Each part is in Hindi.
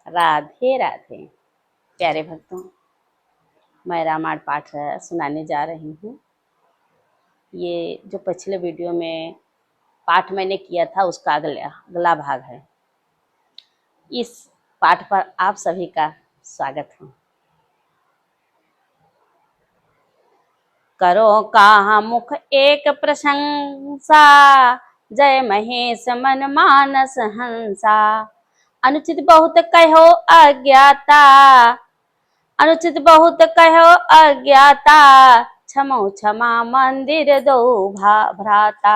राधे राधे। प्यारे भक्तों, मैं रामायण पाठ सुनाने जा रही हूँ। ये जो पिछले वीडियो में पाठ मैंने किया था उसका अगला भाग है। इस पाठ पर आप सभी का स्वागत है। करो कहा मुख एक प्रशंसा, जय महेश मन मानस हंसा। अनुचित बहुत कहो अज्ञाता, अनुचित बहुत कहो अज्ञाता। क्षमो क्षमा मंदिर दो भ्राता।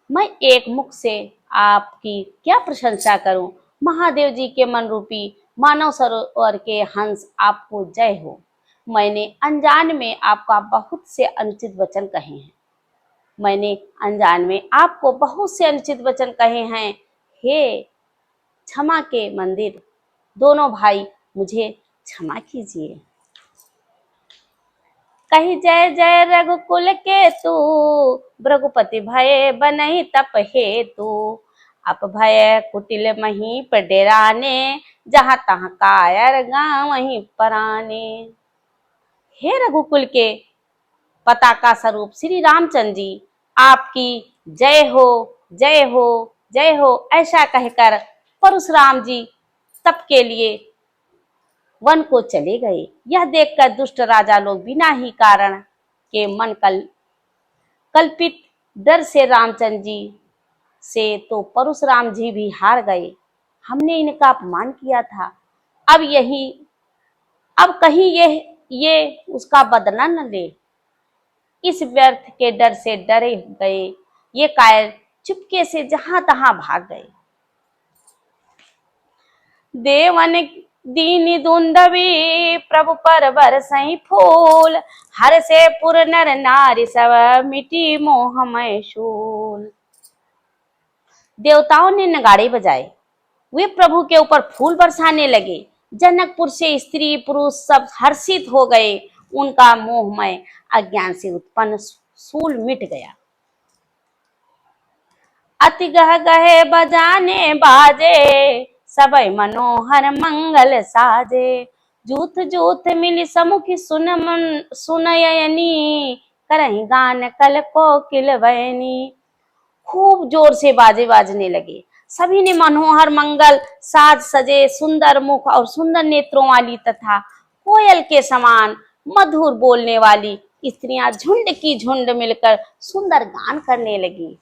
मैं एक मुख से आपकी क्या प्रशंसा करूं। महादेव जी के मन रूपी मानव सरोवर के हंस आपको जय हो। मैंने अनजान में आपका बहुत से अनुचित वचन कहे हैं। मैंने अनजान में आपको बहुत से अनुचित वचन कहे हैं। हे क्षमा के मंदिर दोनों भाई, मुझे क्षमा कीजिए। कही जय जय रघुकुल के तू, भृगुपति भय बनहि तप हेतु। अप भय कुटिल मही पर डेराने, जहाँ तहाँ कायर गाँव वहीं पराने। हे रघुकुल के पताका स्वरूप श्री रामचंद्र जी, आपकी जय हो जय हो जय हो। ऐसा कहकर परशुराम जी तप के लिए वन को चले गए। यह देखकर दुष्ट राजा लोग बिना ही कारण के मन कल्पित डर से रामचंद्र जी से तो परशुराम जी भी हार गए। हमने इनका अपमान किया था, अब कहीं ये उसका बदला न ले। इस व्यर्थ के डर से डरे गए ये कायर चुपके से जहां तहां भाग गए। देवन दीन दुंदवी प्रभु पर बरसई फूल, हर से पुर नर नारी सब मिटी मोहमय शूल। देवताओं ने नगाड़े बजाए, वे प्रभु के ऊपर फूल बरसाने लगे। जनकपुर से स्त्री पुरुष सब हर्षित हो गए। उनका मोहमय अज्ञान से उत्पन्न शूल मिट गया। अति गह गहे बजाने बाजे, सबई मनोहर मंगल साजे। जूथ जूथ मिली समुखी सुनयनी, करही गान कल कोकिल बयनी। खूब जोर से बाजे बाजने लगे। सभी ने मनोहर मंगल साज सजे सुंदर मुख और सुंदर नेत्रों वाली तथा कोयल के समान मधुर बोलने वाली स्त्रियां झुंड की झुंड मिलकर सुंदर गान करने लगी।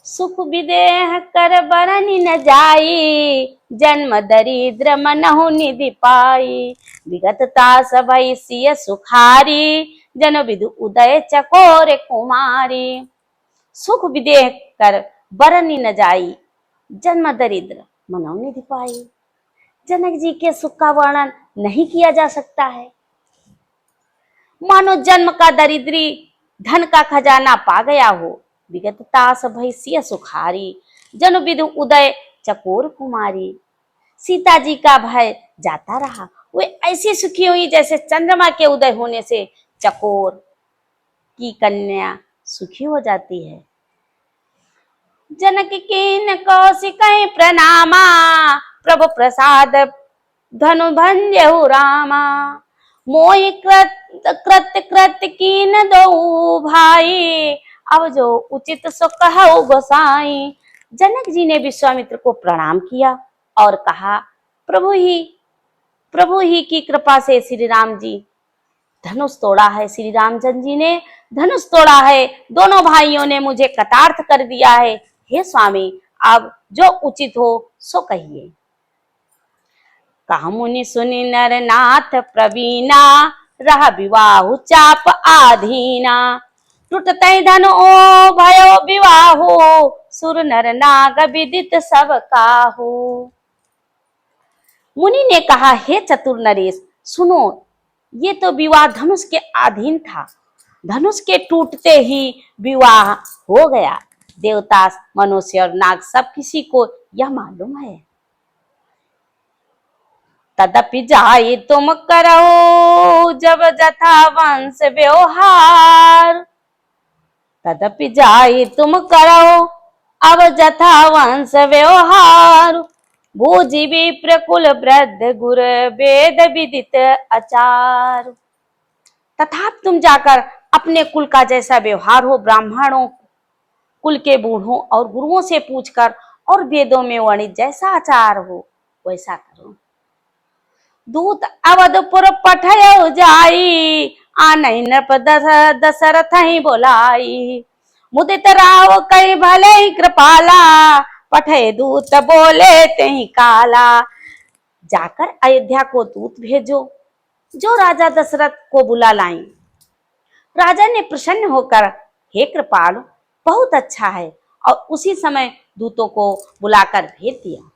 सुख विदेह कर बरनि न जाई, जन्म दरिद्र मनहु निधि पाई। विगत तास भई सिय सुखारी, जन विदु उदय चकोर कुमारी। सुख विदेह कर बरनि न जाई, जन्म दरिद्र मनहु निधि पाई। जनक जी के सुख का वर्णन नहीं किया जा सकता है। मानो जन्म का दरिद्री धन का खजाना पा गया हो। विगत तास भई सिय सुखारी, जन विदु उदय चकोर कुमारी। सीता जी का भय जाता रहा, वे ऐसी सुखी हुई जैसे चंद्रमा के उदय होने से चकोर की कन्या सुखी हो जाती है। जनक कीन कौशिकहि प्रणामा, प्रभु प्रसाद धनु भंजहु रामा। मोहि कृत कीन दो भाई, अब जो उचित सो कहु गोसाई। जनक जी ने विश्वामित्र को प्रणाम किया और कहा, प्रभु ही की कृपा से श्री राम जी धनुष तोड़ा है। श्री रामचंद्र जी ने धनुष तोड़ा है। दोनों भाइयों ने मुझे कृतार्थ कर दिया है। हे स्वामी, अब जो उचित हो सो कहिए। कहा मुनि सुनि नर नाथ प्रवीणा, रह विवाहु चाप आधीना। टूटतै धन ओ भयो विवाहो, सुर नर नाग विदित सब काहू। मुनि ने कहा, हे चतुर नरेश सुनो, ये तो विवाह धनुष के अधीन था। धनुष के टूटते ही विवाह हो गया। देवता मनुष्य और नाग सब किसी को यह मालूम है। तदपि जाई तुम करो जब जथा वंश व्यवहार, तदपि जाई तुम करो अब जथा वंश व्यवहार, भूजि विप्र कुल वृद्ध गुर वेद विदित आचार। तथा तुम जाकर अपने कुल का जैसा व्यवहार हो, ब्राह्मणों कुल के बूढ़ों और गुरुओं से पूछकर, और वेदों में वर्णित जैसा आचार हो वैसा करो। दूत अवधपुर पठय जाई, आनहि नृप दशरथ ही बोलाई। मुदित राव कई भले ही कृपाला, पठय दूत बोले तेहि काला। जाकर अयोध्या को दूत भेजो, जो राजा दशरथ को बुला लाई। राजा ने प्रसन्न होकर, हे कृपालु, बहुत अच्छा है, और उसी समय दूतों को बुलाकर भेज दिया।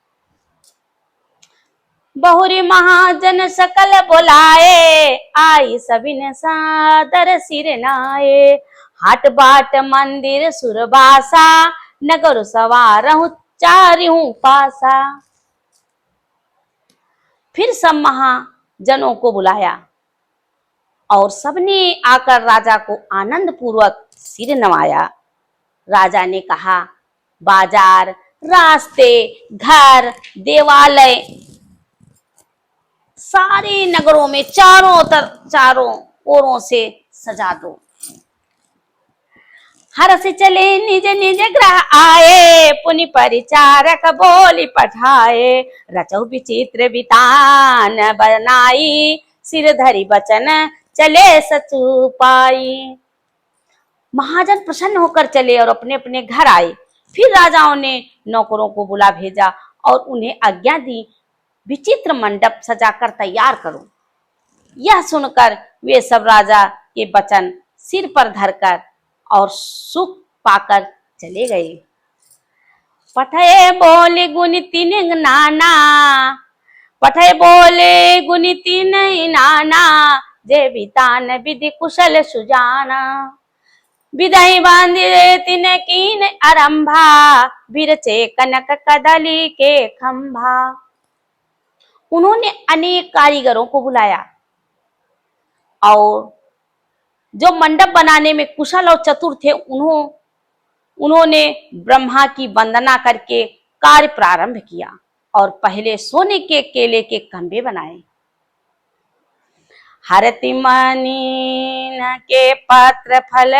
बहुरी महाजन सकल बुलाए, आई सबिन सादर सिर नाये। हाट बाट मंदिर सुरबासा, नगर सवारहु चारिहु पासा। फिर सब महाजनों को बुलाया और सबने आकर राजा को आनंद पूर्वक सिर नवाया। राजा ने कहा, बाजार, रास्ते, घर, देवालय, सारे नगरों में चारों ओरों से सजा दो। हर्ष चले निज निज ग्रह आए, पुनि परिचारक बोली पठाए। रचौ विचित्र वितान बनाई, सिर धरि बचन चले सचु पाई। महाजन प्रसन्न होकर चले और अपने अपने घर आए। फिर राजाओं ने नौकरों को बुला भेजा और उन्हें आज्ञा दी, विचित्र मंडप सजाकर तैयार करो। यह सुनकर वे सब राजा के वचन सिर पर धरकर और सुख पाकर चले गए। पठय बोले गुनि तीन नाना, पठय बोले गुनि तीन नाना। जे वितान विधि कुशल सुजाना, विदाई बांधे तिन कीन आरंभा। बिरचे कनक कदली के खंभा। उन्होंने अनेक कारीगरों को बुलाया और जो मंडप बनाने में कुशल और चतुर थे, उन्होंने ब्रह्मा की वंदना करके कार्य प्रारंभ किया और पहले सोने के केले के खंभे बनाए। हरति मनीन के पत्र फल,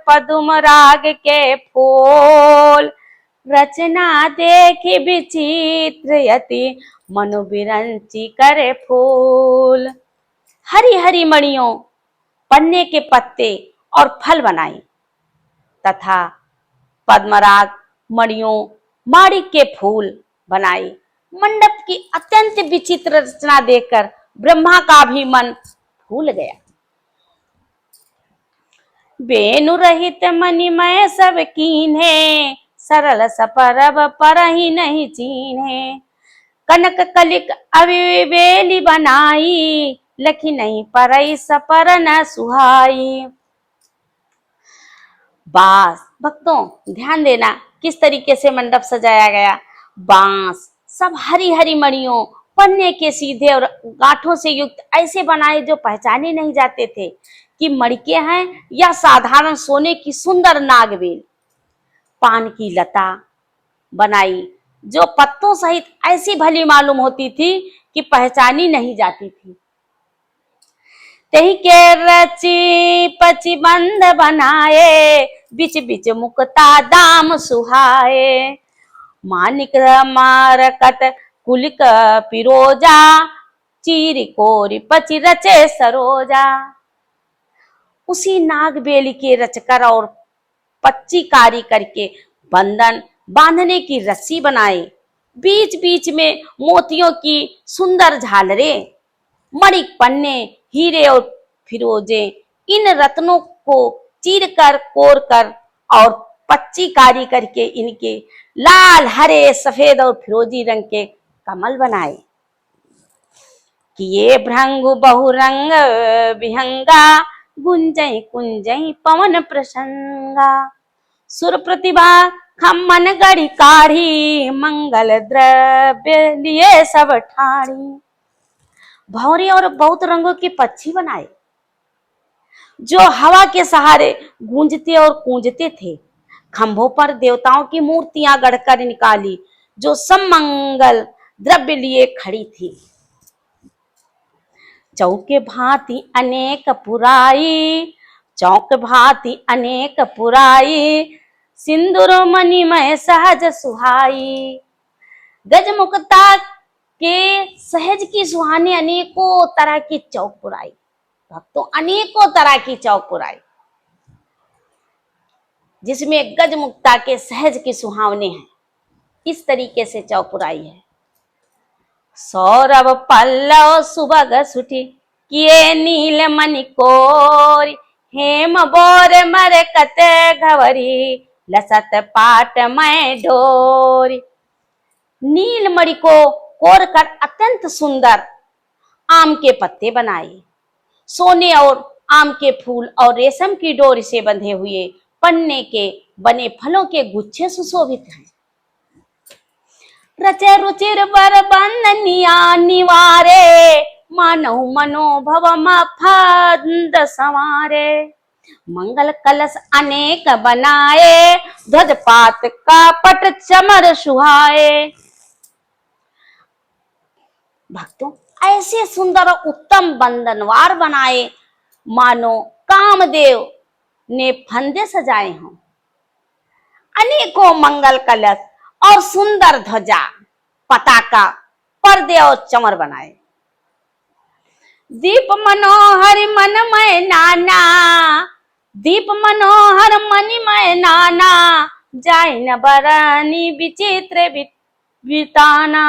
पदुम राग के फूल। रचना देखी विचित्र यति, मनु बिरंची करे फूल। हरी हरी मणियों, पन्ने के पत्ते और फल बनाए तथा पद्मराग मणियों, माणिक के फूल बनाए। मंडप की अत्यंत विचित्र रचना देखकर ब्रह्मा का भी मन फूल गया। बेनु रहित मणिमय सब कीन्हे, सरल सपरब परहि नहीं चीन्हे। कनक कलिक अविवेली बनाई, लखी नहीं परई सपर न सुहाई। बांस, भक्तों ध्यान देना किस तरीके से मंडप सजाया गया। बांस, सब हरी हरी मणियों, पन्ने के सीधे और गांठों से युक्त ऐसे बनाए जो पहचाने नहीं जाते थे कि मणिके हैं या साधारण सोने की सुंदर नागबेल। पान की लता बनाई जो पत्तों सहित ऐसी भली मालूम होती थी कि पहचानी नहीं जाती थी। तही के रची पची बंद बनाए, बिच बिच मुक्ता दाम सुहाए। मानिक मारकत कुलिक पिरोजा, चीरी कोरी पची रचे सरोजा। उसी नागबेली के रचकर और पच्ची कारी करके बंधन बांधने की रस्सी बनाए। बीच बीच में मोतियों की सुंदर झालरें, मणिक पन्ने, हीरे और फिरोजे, इन रत्नों को चीर कर कोर कर और पच्ची कारी करके इनके लाल, हरे, सफेद और फिरोजी रंग के कमल बनाए। किए भृंगु बहुरंग विहंगा, गुंजई कुंजई पवन प्रसंगा। सुर प्रतिभा खम्मन गढ़ी काढ़ी, मंगल द्रव्य लिए सब ठाड़ी। भौरे और बहुत रंगों के पक्षी बनाए जो हवा के सहारे गूंजते और कूंजते थे। खंभों पर देवताओं की मूर्तियां गढ़कर निकाली, जो सब मंगल द्रव्य लिए खड़ी थी। चौके भांति अनेक पुराई, चौक भांति अनेक पुराई, सिंदूर मणिमय सहज सुहाई। गजमुखता के सहज की सुहानी अनेकों तरह की चौक पुराई। भक्तों, अनेकों तरह की चौक पुराई, जिसमें गजमुक्ता के सहज की सुहावने हैं, इस तरीके से चौक पुराई है। सौरभ पल्लव सुभग सुठी, किए नील मणि कोरी, हेम बोर मरकत घवरी, लसत पाट मैं डोरी। नील मणि को कोर कर अत्यंत सुंदर आम के पत्ते बनाए, सोने और आम के फूल और रेशम की डोरी से बंधे हुए पन्ने के बने फलों के गुच्छे सुशोभित हैं। रचे रुचिर बर बंदनिया निवारे, मानव मनोभव फंद संवारे। मंगल कलश अनेक बनाए, ध्वज पात का पट चमर सुहाए। भक्तों, ऐसे सुंदर और उत्तम बंधनवार बनाए, मानो कामदेव ने फंदे सजाए हों। अनेकों मंगल कलश और सुंदर ध्वजा, पताका, पर्दे और चमर बनाए। दीप मनोहर मनमय नाना, दीप मनोहर मणिमय नाना, जाय न बरनी विचित्र बिताना।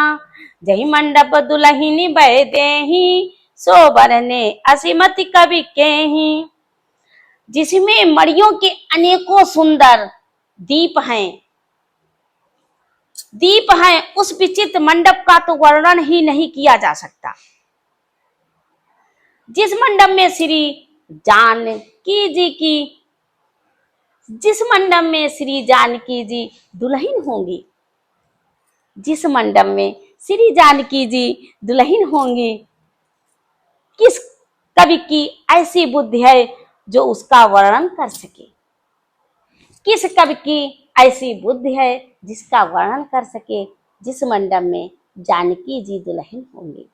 जही मंडप दुलहिनी बह देही, सोबर ने असीमति कवि केही। जिसमें मड़ियों के अनेकों सुंदर दीप हैं, दीप हैं, उस विचित्र मंडप का तो वर्णन ही नहीं किया जा सकता। जिस मंडप में श्री जानकी जी की, जिस मंडप में श्री जानकी जी दुल्हन होंगी, जिस मंडप में श्री जानकी जी दुल्हन होंगी, किस कवि की ऐसी बुद्धि है जो उसका वर्णन कर सके? किस कवि की ऐसी बुद्धि है जिसका वर्णन कर सके जिस मंडप में जानकी जी दुल्हन होंगी?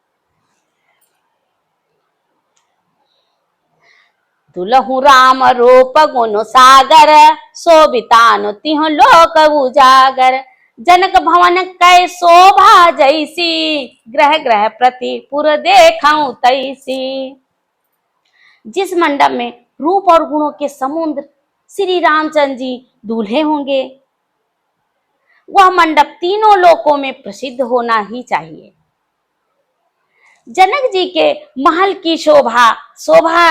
दुलहु राम रूप गुण सागर, शोभितानु तिहु लोक उजागर। जनक भवन कै शोभा जैसी, ग्रह ग्रह प्रति पुर देखऊं तैसी। जिस मंडप में रूप और गुणों के समुद्र श्री रामचंद्र जी दूल्हे होंगे, वह मंडप तीनों लोकों में प्रसिद्ध होना ही चाहिए। जनक जी के महल की शोभा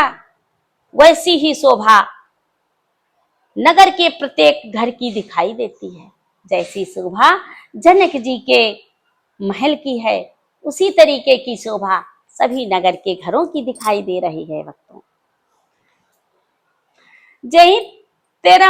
वैसी ही शोभा नगर के प्रत्येक घर की दिखाई देती है। जैसी शोभा जनक जी के महल की है, उसी तरीके की शोभा सभी नगर के घरों की दिखाई दे रही है। भक्तों, जही तेरा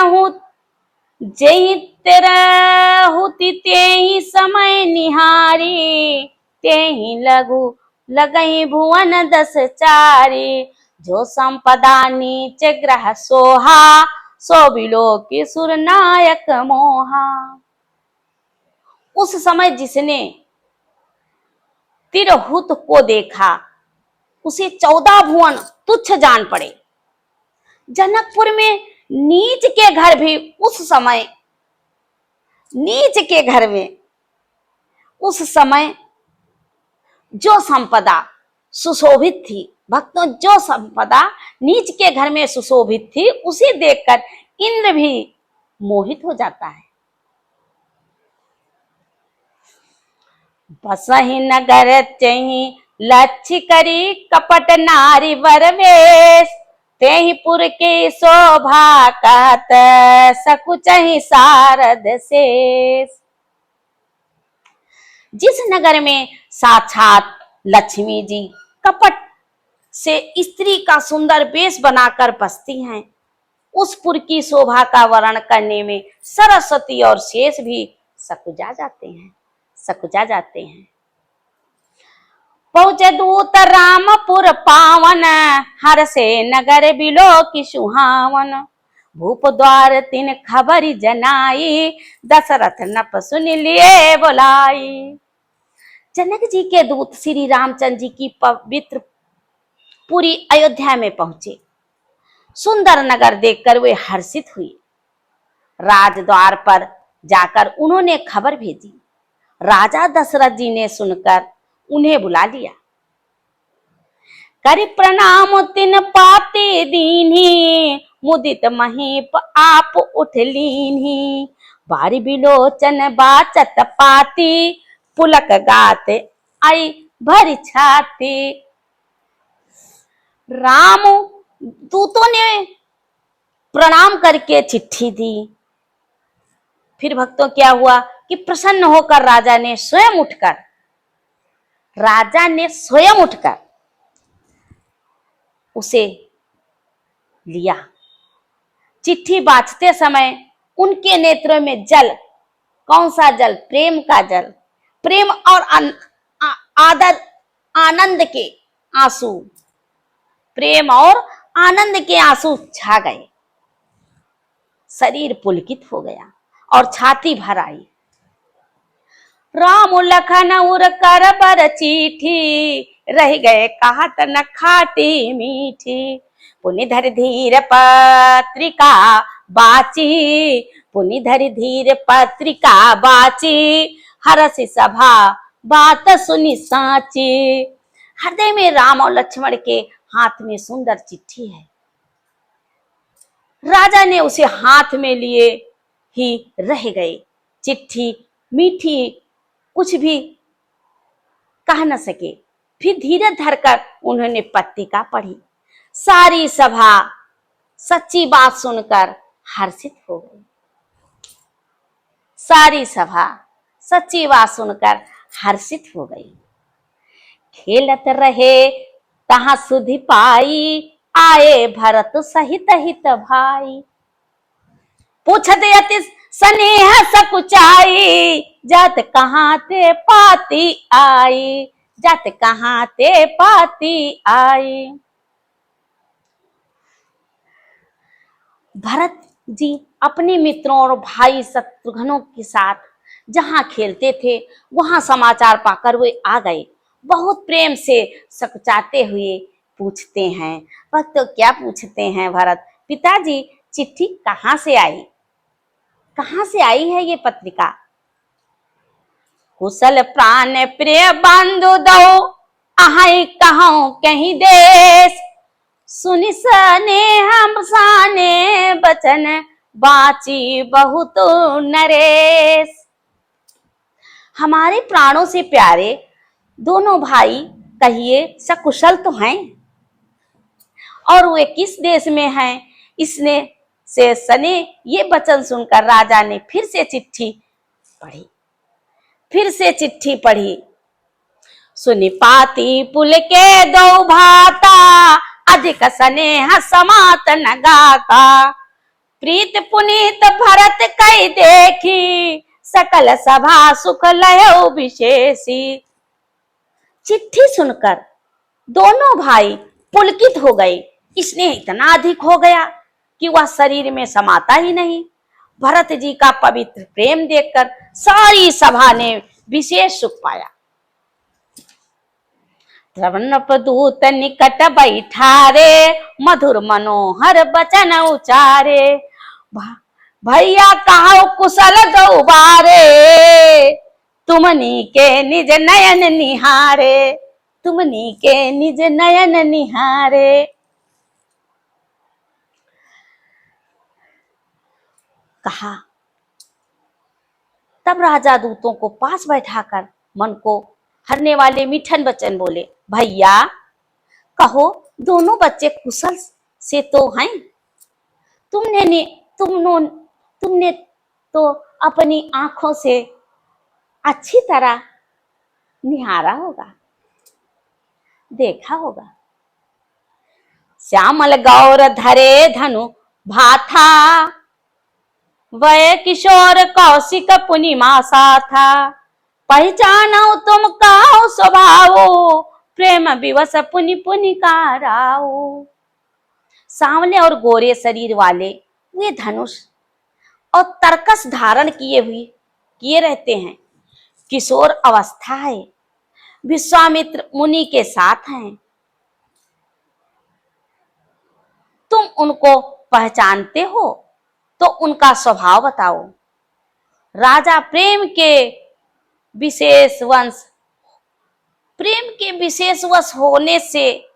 होती ते ही समय निहारी, ते ही लघु लगई भुवन दस चारी। जो संपदा नीच ग्रह सोहा, सो बिलो की सुर नायक मोहा। उस समय जिसने तिरहुत को देखा, उसे 14 भुवन तुच्छ जान पड़े। जनकपुर में नीच के घर भी उस समय, नीच के घर में उस समय जो संपदा सुशोभित थी, भक्तों, जो संपदा नीच के घर में सुशोभित थी, उसे देखकर इंद्र भी मोहित हो जाता है। बसहि नगर चही लक्ष्य करी, कपट नारी वरवेश। तेहि पुर के शोभा कहत, सकुचहि सारद शेष। जिस नगर में साक्षात लक्ष्मी जी कपट से स्त्री का सुंदर वेश बनाकर बसती हैं, उस पुर की शोभा का वर्णन करने में सरस्वती और शेष भी सकुचा जाते हैं। पहुंचे दूत रामपुर पावन, हर से नगर बिलो की सुहावन। भूप द्वार तिन खबरी जनाई, दशरथ नप सुन लिए बुलाई। जनक जी के दूत श्री रामचंद्र जी की पवित्र पूरी अयोध्या में पहुंचे। सुंदर नगर देखकर वे हर्षित हुए। राजद्वार पर जाकर उन्होंने खबर भेजी। राजा दशरथ जी ने सुनकर उन्हें बुला लिया। कर प्रणाम तिन पाते दीन्ही, मुदित महीप आप उठ लीन्ही। बारी बिलोचन बाचत पाती, पुलक गात आई भरी छाती। राम दूतों ने प्रणाम करके चिट्ठी दी। फिर भक्तों क्या हुआ कि प्रसन्न होकर राजा ने स्वयं उठकर उसे लिया। चिट्ठी बांचते समय उनके नेत्रों में जल, कौन सा जल? प्रेम का जल, प्रेम और आदर, आनंद के आंसू, प्रेम और आनंद के आंसू छा गए। शरीर पुलकित हो गया और छाती भर आई। राम लखन उर कर बर चिट्ठी, रह गए कहत न खाटी मीठी। पुनि धर धीर पत्रिका बाची, पुनि धर धीर पत्रिका बाची। हरसि सभा बात सुनी साची। हृदय में राम और लक्ष्मण के हाथ में सुंदर चिट्ठी है। राजा ने उसे हाथ में लिए ही रह गए। चिट्ठी मीठी, कुछ भी कह न सके। फिर धीरे धरकर उन्होंने पत्रिका पढ़ी। सारी सभा सच्ची बात सुनकर हर्षित हो गई। सारी सभा सच्ची बात सुनकर हर्षित हो गई। खेलत रहे तहां सुधि पाई, आए भरत सहित हित भाई। पूछत अति स्नेह सकुचाई, जात कहाँ ते पाती आई, जात कहाँ ते पाती आई। भरत जी अपने मित्रों और भाई शत्रुघ्नों के साथ जहां खेलते थे वहां समाचार पाकर वे आ गए। बहुत प्रेम से सकुचाते हुए पूछते हैं। भक्त तो क्या पूछते हैं भरत? पिताजी, चिट्ठी कहाँ से आई? कहाँ से आई है ये पत्रिका? कुशल प्राण प्रिय बंधु दो, अहाई कहूं कहीं देश। सुनि सनेह साने बचन, बाची बहुत नरेश। हमारे प्राणों से प्यारे दोनों भाई कहिए सकुशल तो हैं, और वे किस देश में हैं? इसने से सने ये वचन सुनकर राजा ने फिर से चिट्ठी पढ़ी। सुनि पाती पुल के दो भाता, अधिक स्नेह समात न गाता। प्रीत पुनीत भरत कई देखी, सकल सभा सुख लयो विशेषी। चिट्ठी सुनकर दोनों भाई पुलकित हो गए। स्नेह इतना अधिक हो गया कि वह शरीर में समाता ही नहीं। भरत जी का पवित्र प्रेम देखकर सारी सभा ने विशेष सुख पाया। द्रवनपदूत निकट बैठारे, मधुर मनोहर बचन उचारे। भैया कहो कुशल दो बारे, तुमनी के निज नयन निहारे, तुमनी के निज नयन निहारे। कहा। तब राजा दूतों को पास बैठाकर मन को हरने वाले मीठन वचन बोले। भैया कहो, दोनों बच्चे कुशल से तो हैं? तुमने तो अपनी आंखों से अच्छी तरह निहारा होगा, देखा होगा। श्यामल गौर धरे धनु भाथा, वय किशोर कौशिक पुनिमा साथा। पहचानो तुम काहू स्वभाव, प्रेम विवश पुनि पुनि का राव। सांवले और गोरे शरीर वाले वे धनुष और तरकस धारण किए रहते हैं। किशोर अवस्था है, विश्वामित्र मुनि के साथ हैं। तुम उनको पहचानते हो तो उनका स्वभाव बताओ। राजा प्रेम के विशेष वश होने से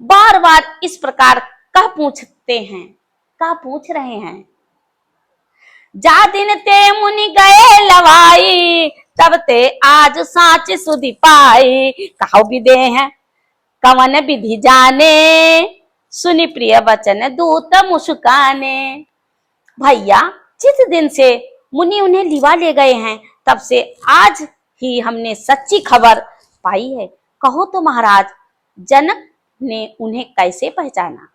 बार बार इस प्रकार कह पूछ रहे हैं। जा दिन ते मुनि गए लवाई, तब ते आज साच सुधि पाई। कहो विदे हैं कवन विधि जाने, सुनि प्रिय वचन दूत मुस्काने। भैया जिस दिन से मुनि उन्हें लिवा ले गए हैं, तब से आज ही हमने सच्ची खबर पाई है। कहो तो महाराज, जनक ने उन्हें कैसे पहचाना?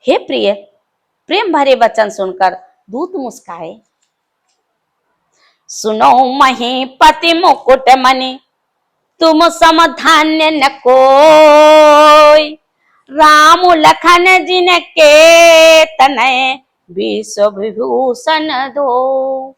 हे प्रिय, प्रेम भरे वचन सुनकर दूत मुस्काए। सुनो महीपति मुकुट मणि, तुम सम धन्य न कोई। राम लखन जिनके तनय विश्व विभूषण दो।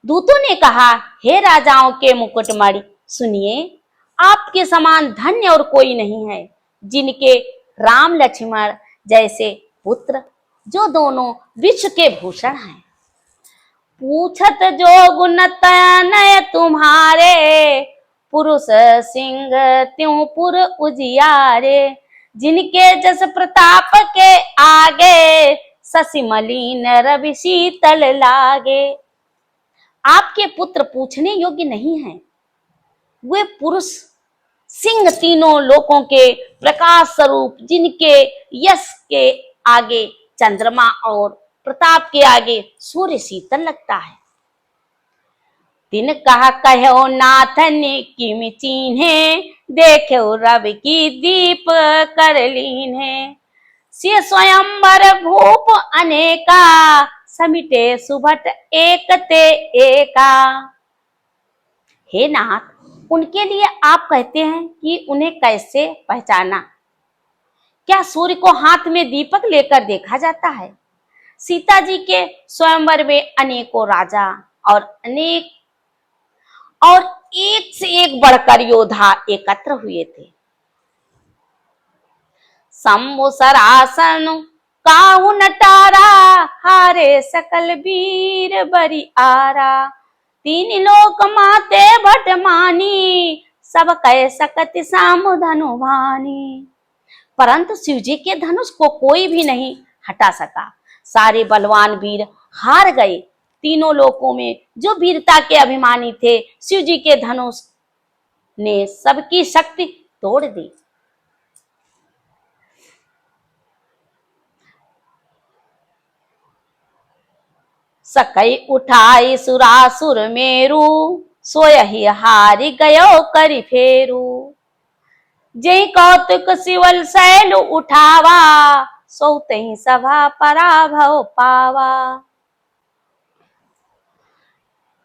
दूतों ने कहा, हे राजाओं के मुकुटमणि, सुनिए, आपके समान धन्य और कोई नहीं है, जिनके राम लक्ष्मण जैसे पुत्र, जो दोनों विश्व के भूषण हैं। पूछत जो गुण तनय तुम्हारे, पुरुष सिंह त्यों पुर उजियारे। जिनके जस प्रताप के आगे, शशि मलिन रवि शीतल लागे। आपके पुत्र पूछने योग्य नहीं हैं। वे पुरुष सिंह, तीनों लोकों के प्रकाश स्वरूप, जिनके यश के आगे चंद्रमा और प्रताप के आगे सूर्य शीतल लगता है। तिन कहा कहो नाथन किम चीन्हे, देखो रवि की दीप कर लीन्हे। सिय स्वयंवर भूप अनेका, समिटे सुभट एक ते एका। हे नाथ, उनके लिए आप कहते हैं कि उन्हें कैसे पहचाना? क्या सूर्य को हाथ में दीपक लेकर देखा जाता है? सीता जी के स्वयंवर में अनेकों राजा और एक से एक बढ़कर योद्धा एकत्र हुए थे। शंभु सरासन काहू नटारा, हारे सकल वीर बरी आरा। तीन लोक माते भट मानी, सब कह सकत साम धनु भानी। परंतु शिवजी के धनुष को कोई भी नहीं हटा सका। सारे बलवान वीर हार गए। तीनों लोकों में जो वीरता के अभिमानी थे, शिवजी के धनुष ने सबकी शक्ति तोड़ दी। सकई उठाई सुरासुर मेरू, सोयहि हारि गयो करि फेरू। जय कौतुक शिवल शैल उठावा, सोतहि सभा पराभव पावा।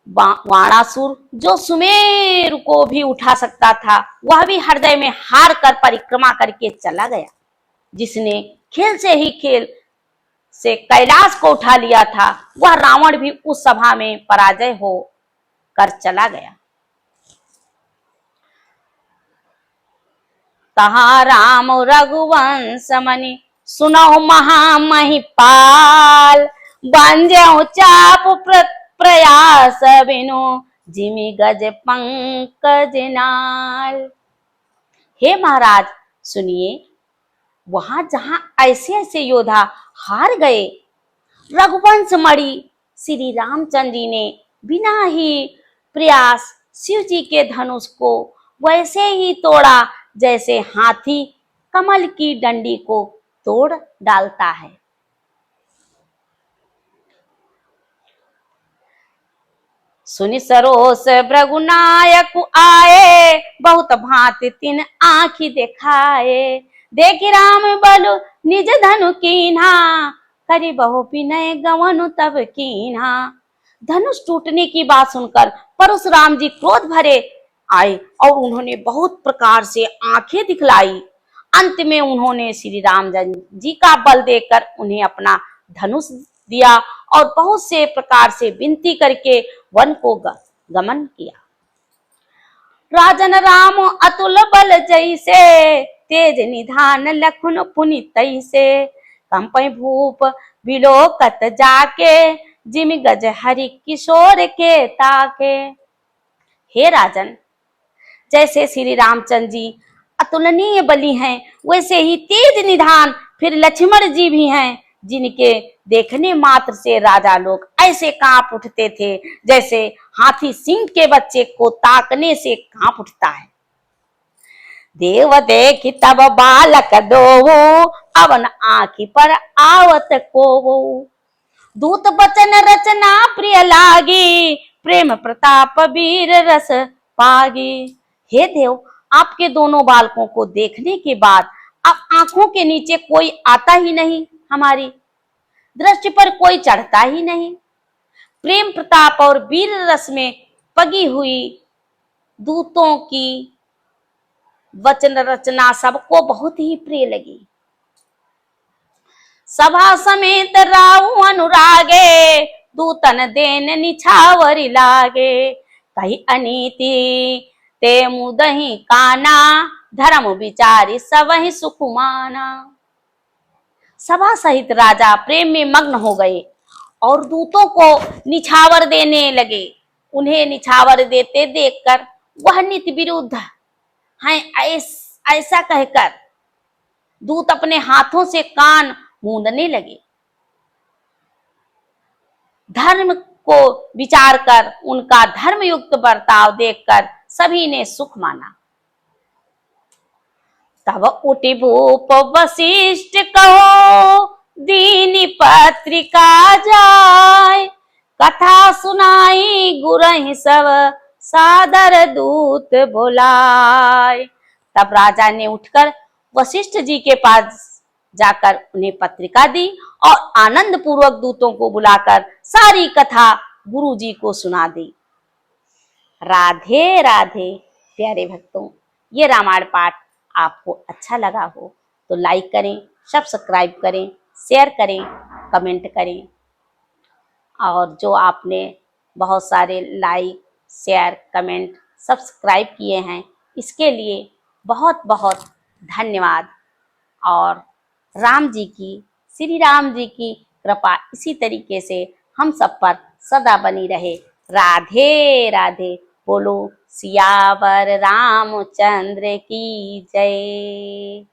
वाणासुर, जो सुमेरु को भी उठा सकता था, वह भी हृदय में हार कर परिक्रमा करके चला गया। जिसने खेल से कैलाश को उठा लिया था, वह रावण भी उस सभा में पराजय हो कर चला गया। तहा राम रघुवंश मनि, सुनौ महामहिपाल। बंजौ चाप प्रयास बिनु, जिमि गज पंकज नाल। हे महाराज सुनिए, वहां जहां ऐसे ऐसे योद्धा हार गए, रघुवंश मणि श्री रामचंद्र जी ने बिना ही प्रयास शिव जी के धनुष को वैसे ही तोड़ा जैसे हाथी कमल की डंडी को तोड़ डालता है। सुनि सरोस भृगुनायक आए, बहुत भांति तिन आँखि दिखाए। देखि राम बलु निज धनु कीन्हा, करि बहु विनय गवनु तब कीन्हा। धनुष टूटने की बात सुनकर परशुराम जी क्रोध भरे आए और उन्होंने बहुत प्रकार से आंखें दिखलाई। अंत में उन्होंने श्री रामचंद्र जी का बल देकर उन्हें अपना धनुष दिया और बहुत से प्रकार से विनती करके वन को गमन किया। राजन राम अतुल बल जैसे, तेज निधान लखन पुनि तैसे, कंपै भूप बिलोकत जाके, जिम गज हरि किशोर के ताके। हे राजन, जैसे श्री रामचंद्र जी अतुलनीय बली हैं, वैसे ही तेज निधान फिर लक्ष्मण जी भी हैं, जिनके देखने मात्र से राजा लोग ऐसे कांप उठते थे जैसे हाथी सिंह के बच्चे को ताकने से कांप उठता है। देव देखि तब बालक दोवो, अवन आँखि पर आवत कोवो, दूत बचन रचना प्रिय लागी, प्रेम प्रताप वीर रस पागी। हे देव, आपके दोनों बालकों को देखने के बाद अब आंखों के नीचे कोई आता ही नहीं, हमारी दृष्टि पर कोई चढ़ता ही नहीं। प्रेम प्रताप और वीर रस में पगी हुई दूतों की वचन रचना सबको बहुत ही प्रिय लगी। सभा समेत राऊ अनुरागे, दूतन देन निछावरी लागे, कही अनीति ते मुदहि काना, धर्म विचारी सबहि सुकुमाना। सभा सहित राजा प्रेम में मग्न हो गए और दूतों को निछावर देने लगे। उन्हें निछावर देते देखकर वह नित विरुद्ध हैं ऐसा कहकर दूत अपने हाथों से कान मूंदने लगे। धर्म को विचार कर उनका धर्मयुक्त बर्ताव देखकर सभी ने सुख माना। तब उठि भूप वशिष्ठ कहो, दीनी पत्रिका जाय, कथा सुनाई गुरहि सब, सादर दूत बुलाय। तब राजा ने उठकर वशिष्ठ जी के पास जाकर उन्हें पत्रिका दी और आनंद पूर्वक दूतों को बुलाकर सारी कथा गुरु जी को सुना दी। राधे राधे प्यारे भक्तों, ये रामायण पाठ आपको अच्छा लगा हो तो लाइक करें, सब्सक्राइब करें, शेयर करें, कमेंट करें। और जो आपने बहुत सारे लाइक, शेयर, कमेंट, सब्सक्राइब किए हैं, इसके लिए बहुत बहुत धन्यवाद। और श्री राम जी की कृपा इसी तरीके से हम सब पर सदा बनी रहे। राधे राधे। बोलो सियावर रामचंद्र की जय।